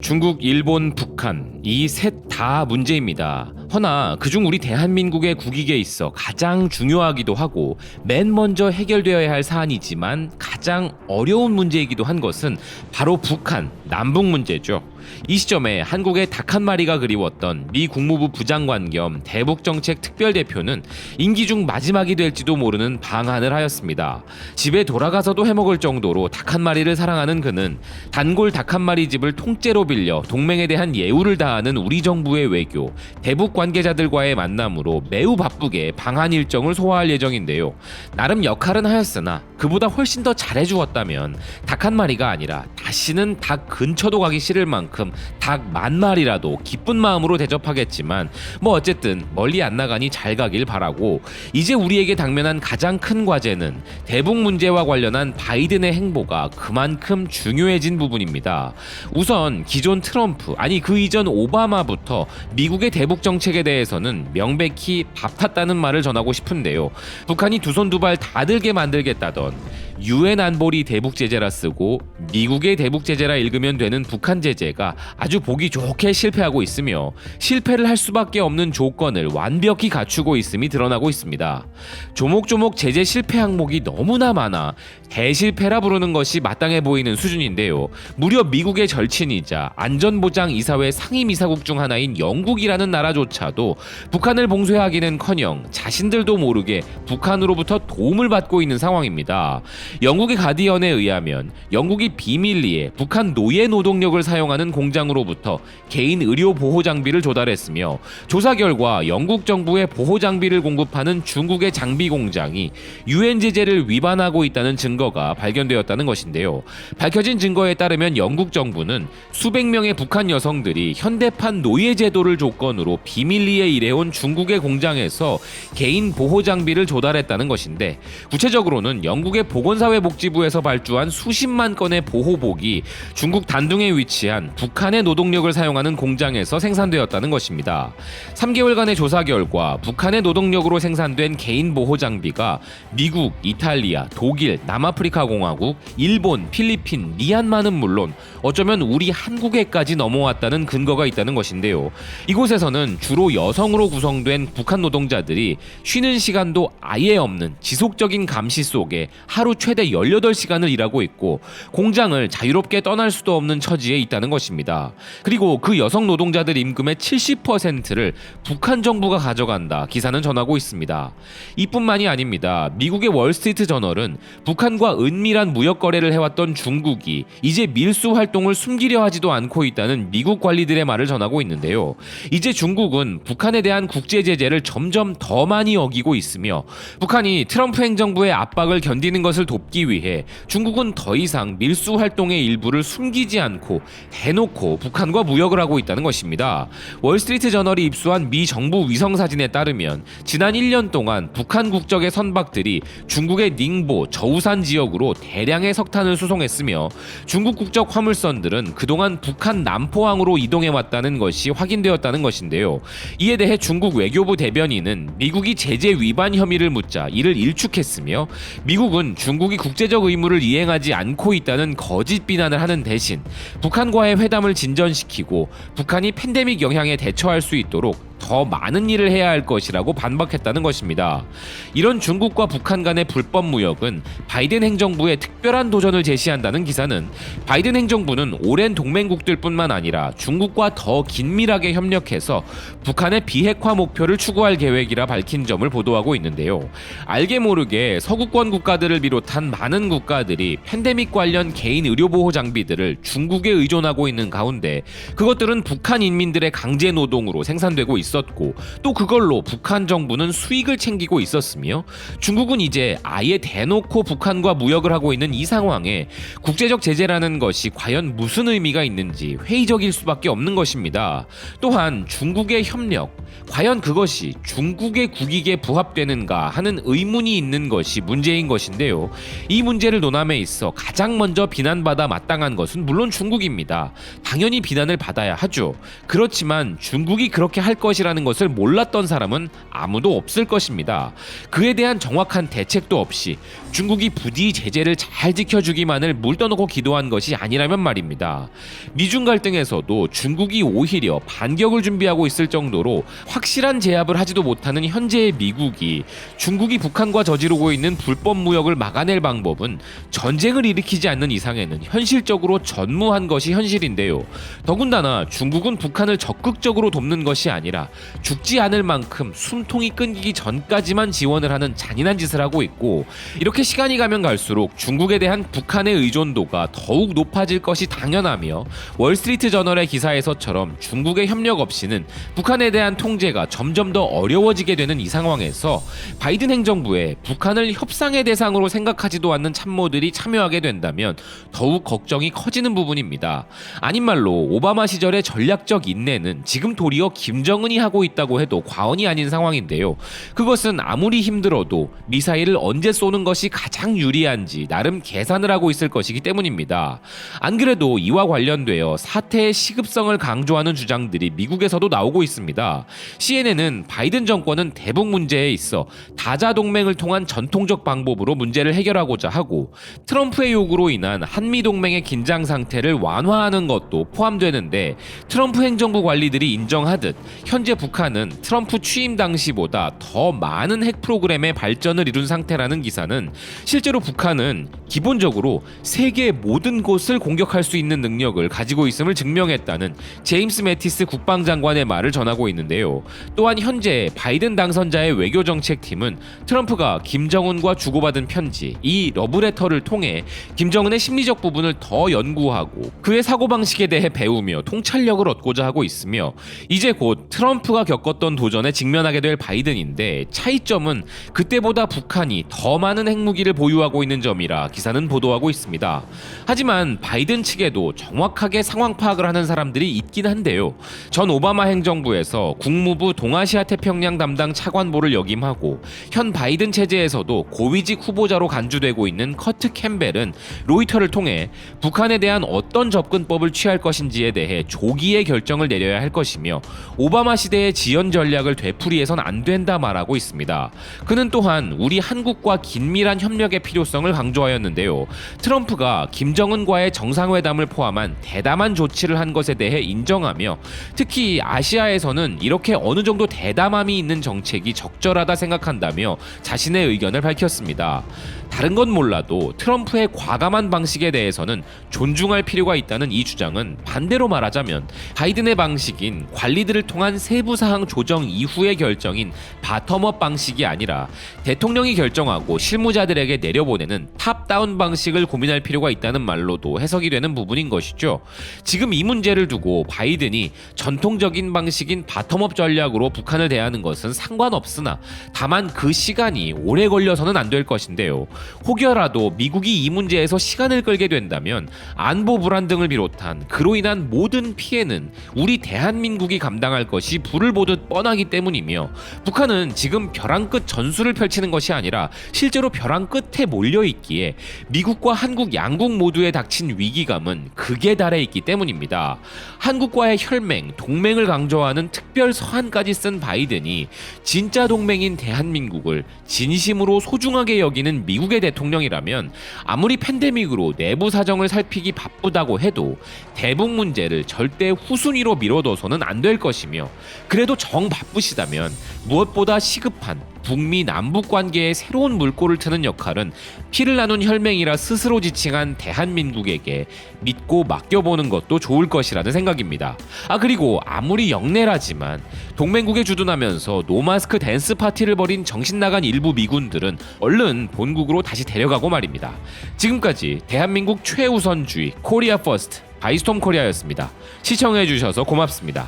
중국, 일본, 북한 이 셋 다 문제입니다. 허나 그중 우리 대한민국의 국익에 있어 가장 중요하기도 하고 맨 먼저 해결되어야 할 사안이지만 가장 어려운 문제이기도 한 것은 바로 북한, 남북 문제죠. 이 시점에 한국의 닭 한 마리가 그리웠던 미 국무부 부장관 겸 대북정책 특별대표는 임기 중 마지막이 될지도 모르는 방한을 하였습니다. 집에 돌아가서도 해먹을 정도로 닭 한 마리를 사랑하는 그는 단골 닭 한 마리 집을 통째로 빌려 동맹에 대한 예우를 다하는 우리 정부의 외교, 대북 관계자들과의 만남으로 매우 바쁘게 방한 일정을 소화할 예정인데요. 나름 역할은 하였으나 그보다 훨씬 더 잘해주었다면 닭 한 마리가 아니라 다시는 닭 근처도 가기 싫을 만큼 닭 10,000마리라도 기쁜 마음으로 대접하겠지만 어쨌든 멀리 안 나가니 잘 가길 바라고, 이제 우리에게 당면한 가장 큰 과제는 대북 문제와 관련한 바이든의 행보가 그만큼 중요해진 부분입니다. 우선 기존 트럼프, 아니 그 이전 오바마부터 미국의 대북 정책에 대해서는 명백히 밥 탔다는 말을 전하고 싶은데요. 북한이 두 손 두 발 다 들게 만들겠다던 유엔 안보리 대북 제재라 쓰고 미국의 대북 제재라 읽으면 되는 북한 제재가 아주 보기 좋게 실패하고 있으며 실패를 할 수밖에 없는 조건을 완벽히 갖추고 있음이 드러나고 있습니다. 조목조목 제재 실패 항목이 너무나 많아 대실패라 부르는 것이 마땅해 보이는 수준인데요. 무려 미국의 절친이자 안전보장이사회 상임이사국 중 하나인 영국이라는 나라조차도 북한을 봉쇄하기는커녕 자신들도 모르게 북한으로부터 도움을 받고 있는 상황입니다. 영국의 가디언에 의하면 영국이 비밀리에 북한 노예 노동력을 사용하는 공장으로부터 개인 의료 보호 장비를 조달했으며, 조사 결과 영국 정부의 보호 장비를 공급하는 중국의 장비 공장이 유엔 제재를 위반하고 있다는 증거가 발견되었다는 것인데요. 밝혀진 증거에 따르면 영국 정부는 수백 명의 북한 여성들이 현대판 노예 제도를 조건으로 비밀리에 일해온 중국의 공장에서 개인 보호 장비를 조달했다는 것인데, 구체적으로는 영국의 보건사회복지부에서 발주한 수십만 건의 보호복이 중국 단둥에 위치한 북한의 노동력을 사용하는 공장에서 생산되었다는 것입니다. 3개월간의 조사 결과 북한의 노동력으로 생산된 개인 보호 장비가 미국, 이탈리아, 독일, 남아프리카 공화국, 일본, 필리핀, 미얀마는 물론 어쩌면 우리 한국에까지 넘어왔다는 근거가 있다는 것인데요. 이곳에서는 주로 여성으로 구성된 북한 노동자들이 쉬는 시간도 아예 없는 지속적인 감시 속에 하루 최대 18시간을 일하고 있고 공장을 자유롭게 떠날 수도 없는 처지에 있다는 것입니다. 그리고 그 여성 노동자들 임금의 70%를 북한 정부가 가져간다 기사는 전하고 있습니다. 이뿐만이 아닙니다. 미국의 월스트리트 저널은 북한과 은밀한 무역 거래를 해왔던 중국이 이제 밀수 활동을 숨기려 하지도 않고 있다는 미국 관리들의 말을 전하고 있는데요. 이제 중국은 북한에 대한 국제 제재를 점점 더 많이 어기고 있으며 북한이 트럼프 행정부의 압박을 견디는 것을 돕기 위해 중국은 더 이상 밀수 활동의 일부를 숨기지 않고 대놓고 북한과 무역을 하고 있다는 것입니다. 월스트리트 저널이 입수한 미 정부 위성 사진에 따르면 지난 1년 동안 북한 국적의 선박들이 중국의 닝보, 저우산 지역으로 대량의 석탄을 수송했으며 중국 국적 화물선들은 그동안 북한 남포항으로 이동해왔다는 것이 확인되었다는 것인데요. 이에 대해 중국 외교부 대변인은 미국이 제재 위반 혐의를 묻자 이를 일축했으며, 미국은 중국이 국제적 의무를 이행하지 않고 있다는 거짓 비난을 하는 대신 북한과의 회담을 진전시키고 북한이 팬데믹 영향에 대처할 수 있도록 더 많은 일을 해야 할 것이라고 반박했다는 것입니다. 이런 중국과 북한 간의 불법 무역은 바이든 행정부의 특별한 도전을 제시한다는 기사는 바이든 행정부는 오랜 동맹국들뿐만 아니라 중국과 더 긴밀하게 협력해서 북한의 비핵화 목표를 추구할 계획이라 밝힌 점을 보도하고 있는데요. 알게 모르게 서구권 국가들을 비롯한 많은 국가들이 팬데믹 관련 개인 의료보호 장비들을 중국에 의존하고 있는 가운데 그것들은 북한 인민들의 강제 노동으로 생산되고 있었고 또 그걸로 북한 정부는 수익을 챙기고 있었으며, 중국은 이제 아예 대놓고 북한과 무역을 하고 있는 이 상황에 국제적 제재라는 것이 과연 무슨 의미가 있는지 회의적일 수밖에 없는 것입니다. 또한 중국의 협력, 과연 그것이 중국의 국익에 부합되는가 하는 의문이 있는 것이 문제인 것인데요. 이 문제를 논함에 있어 가장 먼저 비난받아 마땅한 것은 물론 중국입니다. 당연히 비난을 받아야 하죠. 그렇지만 중국이 그렇게 할 것이 것이라는 것을 몰랐던 사람은 아무도 없을 것입니다. 그에 대한 정확한 대책도 없이 중국이 부디 제재를 잘 지켜주기만을 물 떠놓고 기도한 것이 아니라면 말입니다. 미중 갈등에서도 중국이 오히려 반격을 준비하고 있을 정도로 확실한 제압을 하지도 못하는 현재의 미국이 중국이 북한과 저지르고 있는 불법 무역을 막아낼 방법은 전쟁을 일으키지 않는 이상에는 현실적으로 전무한 것이 현실인데요. 더군다나 중국은 북한을 적극적으로 돕는 것이 아니라 죽지 않을 만큼 숨통이 끊기기 전까지만 지원을 하는 잔인한 짓을 하고 있고, 이렇게 시간이 가면 갈수록 중국에 대한 북한의 의존도가 더욱 높아질 것이 당연하며 월스트리트 저널의 기사에서처럼 중국의 협력 없이는 북한에 대한 통제가 점점 더 어려워지게 되는 이 상황에서 바이든 행정부에 북한을 협상의 대상으로 생각하지도 않는 참모들이 참여하게 된다면 더욱 걱정이 커지는 부분입니다. 아닌 말로 오바마 시절의 전략적 인내는 지금 도리어 김정은이 하고 있다고 해도 과언이 아닌 상황인데요. 그것은 아무리 힘들어도 미사일을 언제 쏘는 것이 가장 유리한지 나름 계산을 하고 있을 것이기 때문입니다. 안 그래도 이와 관련되어 사태의 시급성을 강조하는 주장들이 미국에서도 나오고 있습니다. CNN은 바이든 정권은 대북 문제에 있어 다자 동맹을 통한 전통적 방법으로 문제를 해결하고자 하고, 트럼프의 요구로 인한 한미 동맹의 긴장 상태를 완화하는 것도 포함되는데, 트럼프 행정부 관리들이 인정하듯 현재 북한은 트럼프 취임 당시보다 더 많은 핵 프로그램의 발전을 이룬 상태라는 기사는 실제로 북한은 기본적으로 세계의 모든 곳을 공격할 수 있는 능력을 가지고 있음을 증명했다는 제임스 매티스 국방장관의 말을 전하고 있는데요. 또한 현재 바이든 당선자의 외교정책팀은 트럼프가 김정은과 주고받은 편지, 이 러브레터를 통해 김정은의 심리적 부분을 더 연구하고 그의 사고방식에 대해 배우며 통찰력을 얻고자 하고 있으며, 이제 곧 트럼프가 겪었던 도전에 직면하게 될 바이든인데, 차이점은 그때보다 북한이 더 많은 핵무기를 보유하고 있는 점이라 기사는 보도하고 있습니다. 하지만 바이든 측에도 정확하게 상황 파악을 하는 사람들이 있긴 한데요. 전 오바마 행정부에서 국무부 동아시아 태평양 담당 차관보를 역임하고 현 바이든 체제에서도 고위직 후보자로 간주되고 있는 커트 캠벨은 로이터를 통해 북한에 대한 어떤 접근법을 취할 것인지에 대해 조기에 결정을 내려야 할 것이며 오바마 시대의 지연 전략을 되풀이해선 안 된다 말하고 있습니다. 그는 또한 우리 한국과 긴밀한 협력의 필요성을 강조하였는데요. 트럼프가 김정은과의 정상회담을 포함한 대담한 조치를 한 것에 대해 인정하며, 특히 아시아에서는 이렇게 어느 정도 대담함이 있는 정책이 적절하다 생각한다며 자신의 의견을 밝혔습니다. 다른 건 몰라도 트럼프의 과감한 방식에 대해서는 존중할 필요가 있다는 이 주장은 반대로 말하자면 바이든의 방식인 관리들을 통한 세부 사항 조정 이후의 결정인 바텀업 방식이 아니라 대통령이 결정하고 실무자들에게 내려보내는 탑다운 방식을 고민할 필요가 있다는 말로도 해석이 되는 부분인 것이죠. 지금 이 문제를 두고 바이든이 전통적인 방식인 바텀업 전략으로 북한을 대하는 것은 상관없으나 다만 그 시간이 오래 걸려서는 안 될 것인데요. 혹여라도 미국이 이 문제에서 시간을 끌게 된다면 안보 불안 등을 비롯한 그로 인한 모든 피해는 우리 대한민국이 감당할 것이 불을 보듯 뻔하기 때문이며, 북한은 지금 벼랑 끝 전술을 펼치는 것이 아니라 실제로 벼랑 끝에 몰려 있기에 미국과 한국 양국 모두에 닥친 위기감은 극에 달해 있기 때문입니다. 한국과의 혈맹, 동맹을 강조하는 특별 서한까지 쓴 바이든이 진짜 동맹인 대한민국을 진심으로 소중하게 여기는 미국의 대통령이라면 아무리 팬데믹으로 내부 사정을 살피기 바쁘다고 해도 대북 문제를 절대 후순위로 미뤄둬서는 안 될 것이며, 그래도 정 바쁘시다면 무엇보다 시급한 북미 남북 관계에 새로운 물꼬를 트는 역할은 피를 나눈 혈맹이라 스스로 지칭한 대한민국에게 믿고 맡겨보는 것도 좋을 것이라는 생각입니다. 그리고 아무리 영내라지만 동맹국에 주둔하면서 노마스크 댄스 파티를 벌인 정신나간 일부 미군들은 얼른 본국으로 다시 데려가고 말입니다. 지금까지 대한민국 최우선주의 코리아 퍼스트 바이스톰 코리아였습니다. 시청해주셔서 고맙습니다.